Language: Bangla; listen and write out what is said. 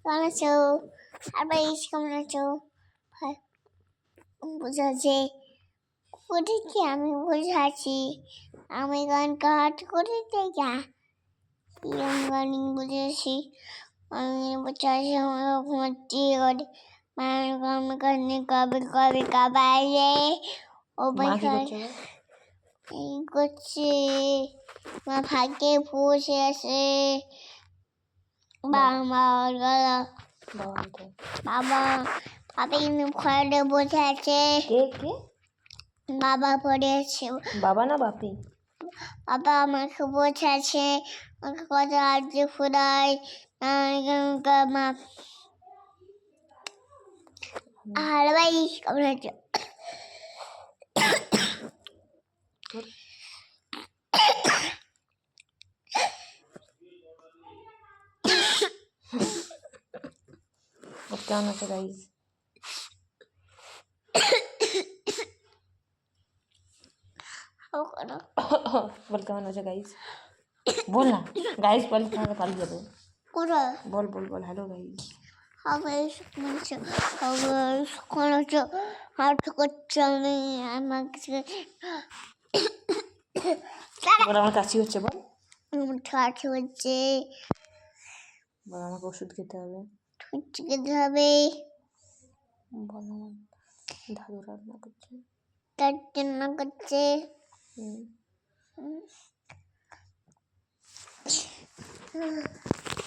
কেমন আছো? আর ভাইস কেমন আছো? বুঝাচ্ছে কোথায় আমি বসে আছি, আমি গান কাজ করে দেখা গান বুঝেছি। আমি বসে আছি, আমার ঘুমাচ্ছি করে আমি গানে কবে কবে কাবাইলে ও এই করছে মা ভাগ্যে বসে আছে। বাবা বাবা কিন্তু ঘরে বসে আছে। বাবা পড়ে আছে। বাবা না বাপি? বাবা আমাকে বসে আছে, আমাকে কথা আজকে ফুরাই মা। আর ভাই কেমন আছে? কেমন আছে গাইস? বল কেমন আছে গাইস? বল না গাইস, বল তাহলে পালিয়ে যাবে। বল বল বল হ্যালো গাইস। আমার কাশি হচ্ছে, বল। হচ্ছে বল আমাকে ওষুধ খেতে হবে। খেতে হবে। বল আমার দাদু রান্না করছে, তার জন্য করছে।